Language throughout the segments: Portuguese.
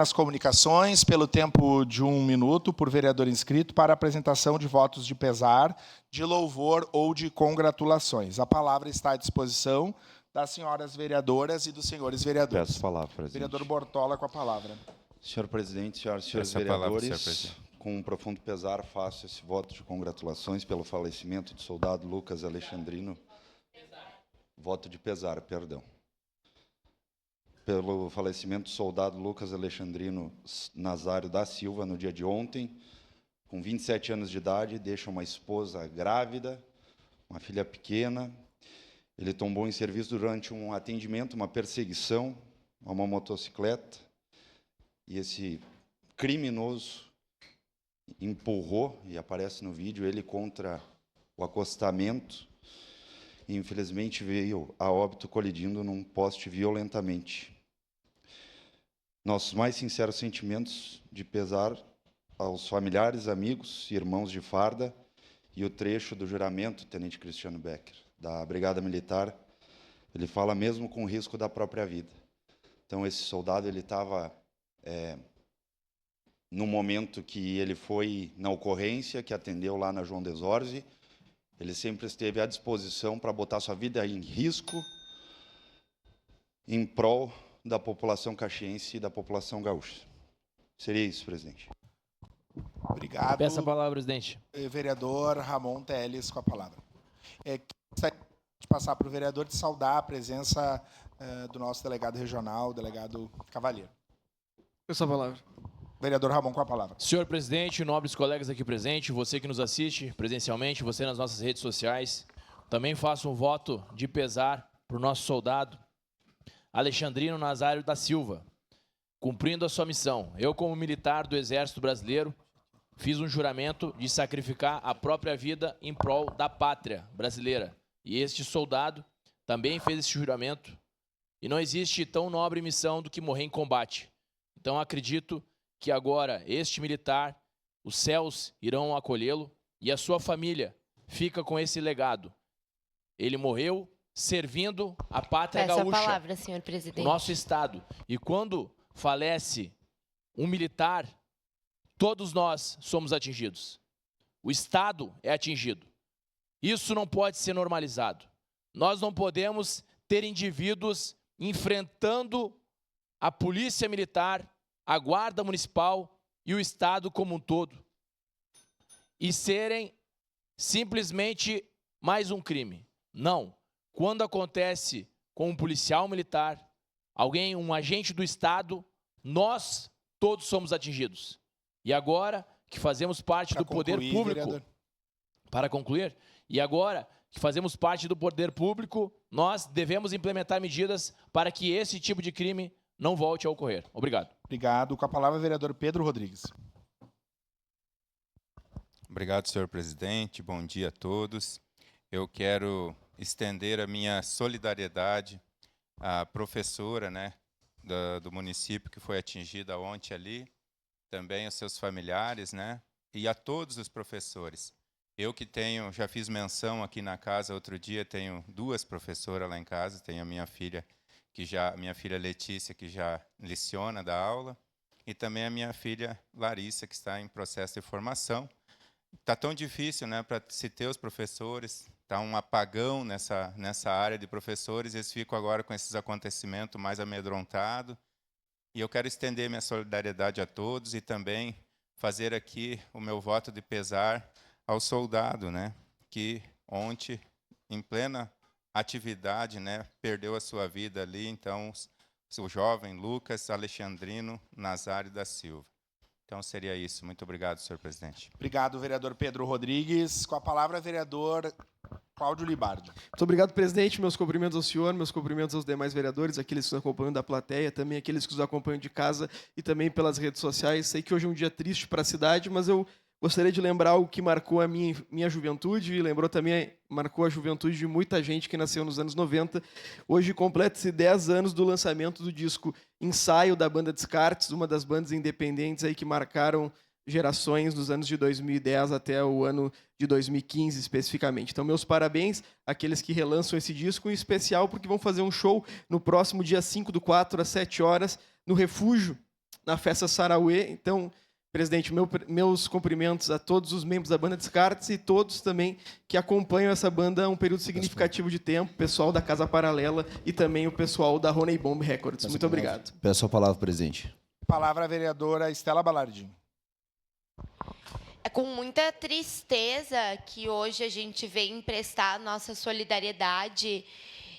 As comunicações, pelo tempo de 1 minuto, por vereador inscrito, para apresentação de votos de pesar, de louvor ou de congratulações. A palavra está à disposição das senhoras vereadoras e dos senhores vereadores. Peço a palavra, presidente. Vereador Bortola, com a palavra. Senhor presidente, senhoras e senhores vereadores, com um profundo pesar, faço esse voto de congratulações pelo falecimento do soldado Lucas Alexandrino. Voto de pesar, perdão. Pelo falecimento do soldado Lucas Alexandrino Nazário da Silva, no dia de ontem, com 27 anos de idade, deixa uma esposa grávida, uma filha pequena. Ele tombou em serviço durante um atendimento, uma perseguição a uma motocicleta, e esse criminoso empurrou, e aparece no vídeo, ele contra o acostamento, e infelizmente veio a óbito colidindo num poste violentamente. Nossos mais sinceros sentimentos de pesar aos familiares, amigos e irmãos de farda, e o trecho do juramento, Tenente Cristiano Becker, da Brigada Militar, ele fala mesmo com o risco da própria vida. Então, esse soldado, ele estava no momento que ele foi na ocorrência, que atendeu lá na João Desorze, ele sempre esteve à disposição para botar sua vida em risco em prol da população caxiense e da população gaúcha. Seria isso, presidente. Obrigado. Peço a palavra, presidente. Vereador Ramon Teles, com a palavra. Gostaria de passar para o vereador de saudar a presença do nosso delegado regional, o delegado Cavalheiro. Peço a palavra. Vereador Ramon, com a palavra. Senhor presidente, nobres colegas aqui presentes, você que nos assiste presencialmente, você nas nossas redes sociais, também faço um voto de pesar para o nosso soldado Alexandrino Nazário da Silva, cumprindo a sua missão. Eu, como militar do Exército Brasileiro, fiz um juramento de sacrificar a própria vida em prol da pátria brasileira. E este soldado também fez esse juramento. E não existe tão nobre missão do que morrer em combate. Então, acredito que agora este militar, os céus irão acolhê-lo e a sua família fica com esse legado. Ele morreu servindo a pátria gaúcha. Peço a palavra, senhor presidente. O nosso Estado. E quando falece um militar, todos nós somos atingidos. O Estado é atingido. Isso não pode ser normalizado. Nós não podemos ter indivíduos enfrentando a polícia militar, a guarda municipal e o Estado como um todo e serem simplesmente mais um crime. Não. Quando acontece com um policial militar, alguém, um agente do Estado, nós todos somos atingidos. E agora que fazemos parte do poder público, vereador. Para concluir, e agora que fazemos parte do poder público, nós devemos implementar medidas para que esse tipo de crime não volte a ocorrer. Obrigado. Obrigado. Com a palavra, vereador Pedro Rodrigues. Obrigado, senhor presidente. Bom dia a todos. Eu quero estender a minha solidariedade à professora, do município que foi atingida ontem ali, também aos seus familiares, e a todos os professores. Eu que já fiz menção aqui na casa outro dia, tenho 2 professoras lá em casa, tenho a minha filha Letícia, que já leciona da aula, e também a minha filha Larissa, que está em processo de formação. Está tão difícil, para se ter os professores, está um apagão nessa área de professores, eles ficam agora com esses acontecimentos mais amedrontados. E eu quero estender minha solidariedade a todos e também fazer aqui o meu voto de pesar ao soldado, que ontem, em plena atividade, perdeu a sua vida ali. Então, o jovem Lucas Alexandrino Nazário da Silva. Então, seria isso. Muito obrigado, senhor presidente. Obrigado, vereador Pedro Rodrigues. Com a palavra, vereador Cláudio Libardi. Muito obrigado, presidente. Meus cumprimentos ao senhor, meus cumprimentos aos demais vereadores, aqueles que nos acompanham da plateia, também aqueles que nos acompanham de casa e também pelas redes sociais. Sei que hoje é um dia triste para a cidade, mas eu gostaria de lembrar o que marcou a minha juventude e marcou a juventude de muita gente que nasceu nos anos 90. Hoje completa-se 10 anos do lançamento do disco Ensaio da banda Descartes, uma das bandas independentes aí que marcaram gerações dos anos de 2010 até o ano de 2015 especificamente. Então, meus parabéns àqueles que relançam esse disco, em especial porque vão fazer um show no próximo dia 5/4, às 7 horas, no Refúgio, na festa Sarauê. Então, presidente, meus cumprimentos a todos os membros da banda Descartes e todos também que acompanham essa banda há um período significativo de tempo, o pessoal da Casa Paralela e também o pessoal da Honey Bomb Records. Muito obrigado. Peço a palavra, presidente. Palavra à vereadora Estela Balardim. É com muita tristeza que hoje a gente vem prestar nossa solidariedade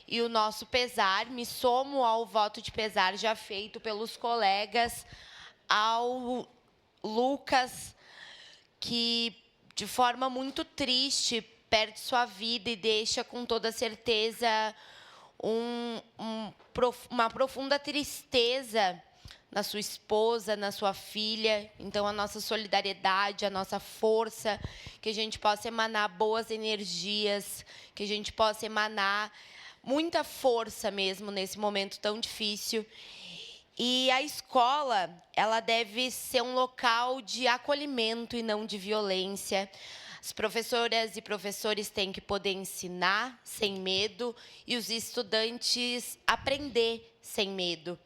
e o nosso pesar. Me somo ao voto de pesar já feito pelos colegas ao Lucas, que de forma muito triste perde sua vida e deixa com toda certeza uma profunda tristeza na sua esposa, na sua filha. Então, a nossa solidariedade, a nossa força, que a gente possa emanar boas energias, que a gente possa emanar muita força mesmo nesse momento tão difícil. E a escola, ela deve ser um local de acolhimento e não de violência. As professoras e professores têm que poder ensinar sem medo e os estudantes aprender sem medo.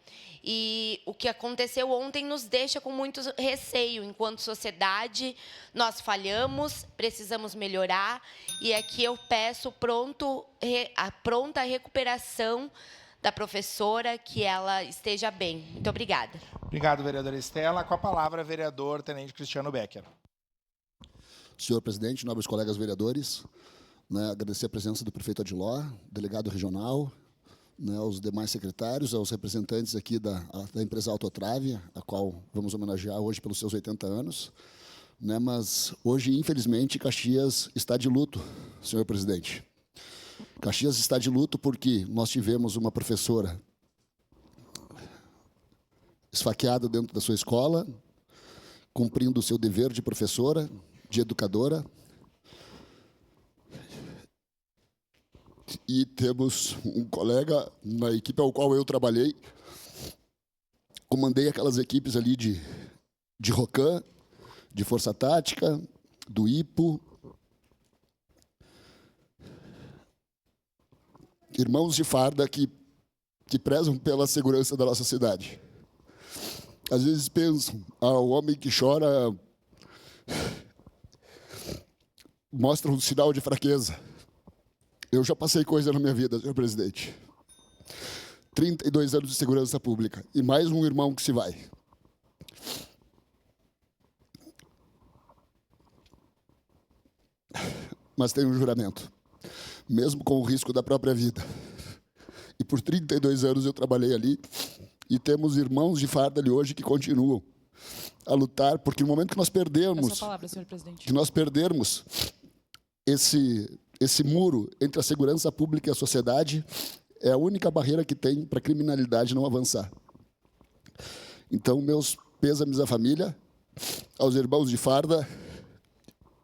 E o que aconteceu ontem nos deixa com muito receio. Enquanto sociedade, nós falhamos, precisamos melhorar. E aqui eu peço a pronta recuperação da professora, que ela esteja bem. Muito obrigada. Obrigado, vereadora Estela. Com a palavra, vereador Tenente Cristiano Becker. Senhor presidente, nobres colegas vereadores, agradecer a presença do prefeito Adiló, delegado regional, aos demais secretários, aos representantes aqui da empresa Autotrave, a qual vamos homenagear hoje pelos seus 80 anos. Mas hoje, infelizmente, Caxias está de luto, senhor presidente. Caxias está de luto porque nós tivemos uma professora esfaqueada dentro da sua escola, cumprindo o seu dever de professora, de educadora. E temos um colega na equipe ao qual eu trabalhei, comandei aquelas equipes ali de ROCAM, de Força Tática, do IPO. Irmãos de farda que prezam pela segurança da nossa cidade. Às vezes pensam, o homem que chora mostra um sinal de fraqueza. Eu já passei coisa na minha vida, senhor presidente. 32 anos de segurança pública e mais um irmão que se vai. Mas tem um juramento, mesmo com o risco da própria vida. E por 32 anos eu trabalhei ali e temos irmãos de farda ali hoje que continuam a lutar, porque no momento que nós perdermos, Essa palavra, senhor presidente. que nós perdermos esse muro entre a segurança pública e a sociedade, é a única barreira que tem para a criminalidade não avançar. Então, meus pêsames à família, aos irmãos de farda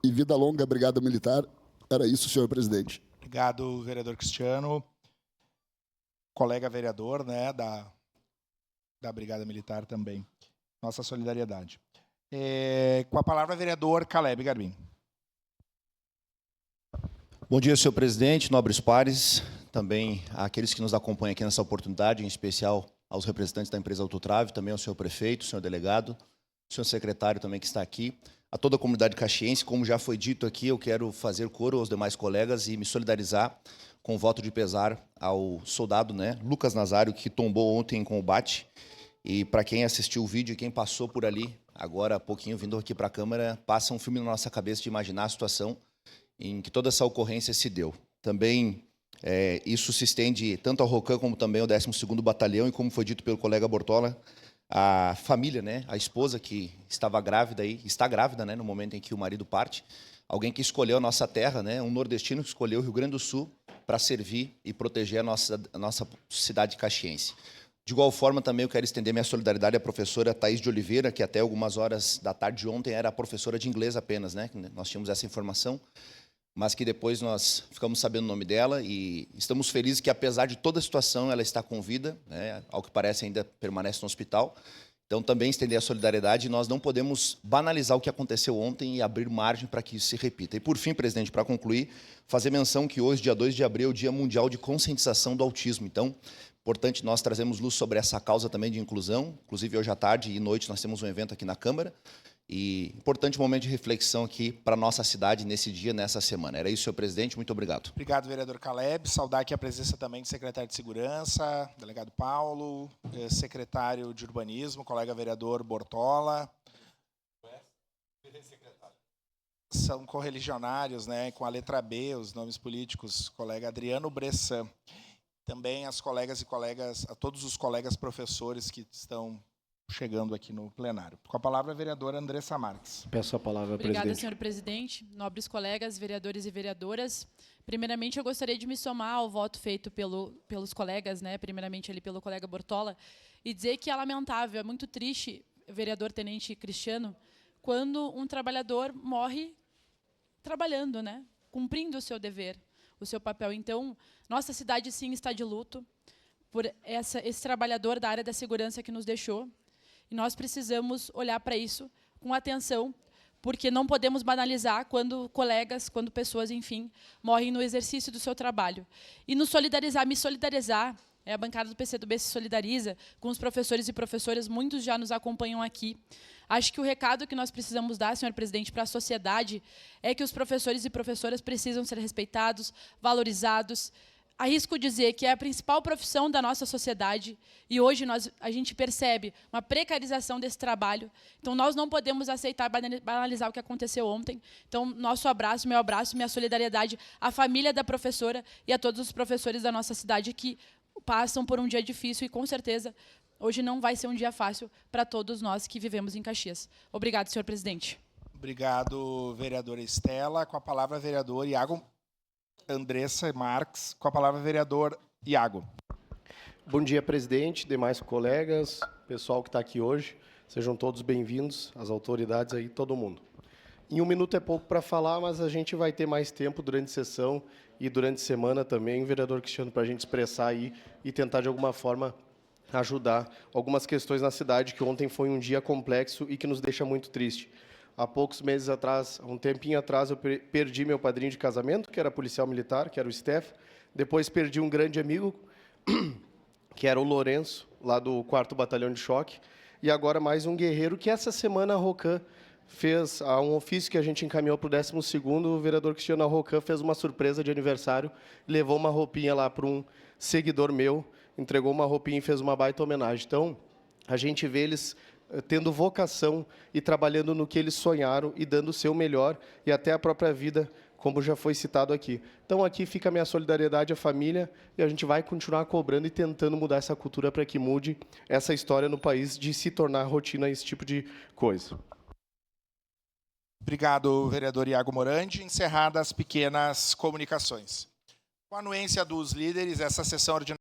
e vida longa, Brigada Militar. Era isso, senhor presidente. Obrigado, vereador Cristiano. Colega vereador, da Brigada Militar também. Nossa solidariedade. Com a palavra, vereador Caleb Garbim. Bom dia, senhor presidente, nobres pares, também àqueles que nos acompanham aqui nessa oportunidade, em especial aos representantes da empresa Autotrave, também ao senhor prefeito, senhor delegado, senhor secretário também que está aqui, a toda a comunidade caxiense. Como já foi dito aqui, eu quero fazer coro aos demais colegas e me solidarizar com o voto de pesar ao soldado, Lucas Nazário, que tombou ontem em combate. E para quem assistiu o vídeo e quem passou por ali, agora há pouquinho vindo aqui para a Câmara, passa um filme na nossa cabeça de imaginar a situação em que toda essa ocorrência se deu. Também isso se estende tanto ao ROCAM como também ao 12º Batalhão, e como foi dito pelo colega Bortola, a família, a esposa que estava grávida, está grávida, no momento em que o marido parte, alguém que escolheu a nossa terra, um nordestino que escolheu o Rio Grande do Sul para servir e proteger a nossa cidade caxiense. De igual forma, também eu quero estender minha solidariedade à professora Thaís de Oliveira, que até algumas horas da tarde de ontem era professora de inglês apenas, Nós tínhamos essa informação, mas que depois nós ficamos sabendo o nome dela e estamos felizes que, apesar de toda a situação, ela está com vida, ao que parece ainda permanece no hospital. Então, também estender a solidariedade, e nós não podemos banalizar o que aconteceu ontem e abrir margem para que isso se repita. E, por fim, presidente, para concluir, fazer menção que hoje, dia 2 de abril, é o Dia Mundial de Conscientização do Autismo. Então, importante, nós trazemos luz sobre essa causa também de inclusão. Inclusive, hoje à tarde e noite nós temos um evento aqui na Câmara. E importante momento de reflexão aqui para a nossa cidade nesse dia, nessa semana. Era isso, senhor presidente. Muito obrigado. Obrigado, vereador Caleb. Saudar aqui a presença também do secretário de Segurança, delegado Paulo, secretário de Urbanismo, colega vereador Bortola. São correligionários, né, com a letra B, os nomes políticos, colega Adriano Bressan. Também as colegas e colegas, a todos os colegas professores que estão chegando aqui no plenário. Com a palavra, a vereadora Andressa Marques. Peço a palavra, presidente. Obrigada, senhor presidente. Nobres colegas, vereadores e vereadoras. Primeiramente, eu gostaria de me somar ao voto feito pelos colegas, né? Primeiramente ali pelo colega Bortola, e dizer que é lamentável, é muito triste, vereador Tenente Cristiano, quando um trabalhador morre trabalhando, né? Cumprindo o seu dever, o seu papel. Então, nossa cidade, sim, está de luto por esse trabalhador da área da segurança que nos deixou. E nós precisamos olhar para isso com atenção, porque não podemos banalizar quando colegas, quando pessoas, enfim, morrem no exercício do seu trabalho. E me solidarizar, a bancada do PCdoB se solidariza com os professores e professoras, muitos já nos acompanham aqui. Acho que o recado que nós precisamos dar, senhor presidente, para a sociedade é que os professores e professoras precisam ser respeitados, valorizados. Arrisco dizer que é a principal profissão da nossa sociedade e hoje a gente percebe uma precarização desse trabalho. Então, nós não podemos aceitar banalizar o que aconteceu ontem. Então, nosso abraço, meu abraço, minha solidariedade à família da professora e a todos os professores da nossa cidade que passam por um dia difícil e, com certeza, hoje não vai ser um dia fácil para todos nós que vivemos em Caxias. Obrigado, senhor presidente. Obrigado, vereadora Estela. Com a palavra, vereador Iago Andressa Marques. Com a palavra, vereador Iago. Bom dia, presidente, demais colegas, pessoal que está aqui hoje. Sejam todos bem-vindos, as autoridades aí, todo mundo. Em 1 minuto é pouco para falar, mas a gente vai ter mais tempo durante a sessão e durante a semana também, vereador Cristiano, para a gente expressar aí e tentar, de alguma forma, ajudar algumas questões na cidade, que ontem foi um dia complexo e que nos deixa muito triste. Há poucos meses atrás, um tempinho atrás, eu perdi meu padrinho de casamento, que era policial militar, que era o Steph. Depois perdi um grande amigo, que era o Lourenço, lá do 4º Batalhão de Choque. E agora mais um guerreiro, que essa semana a Rocan fez um ofício que a gente encaminhou para o 12º, o vereador Cristiano Rocan fez uma surpresa de aniversário, levou uma roupinha lá para um seguidor meu, entregou uma roupinha e fez uma baita homenagem. Então, a gente vê eles tendo vocação e trabalhando no que eles sonharam e dando o seu melhor e até a própria vida, como já foi citado aqui. Então, aqui fica a minha solidariedade à família e a gente vai continuar cobrando e tentando mudar essa cultura para que mude essa história no país de se tornar rotina esse tipo de coisa. Obrigado, vereador Iago Morandi. Encerradas as pequenas comunicações. Com a anuência dos líderes, essa sessão ordinária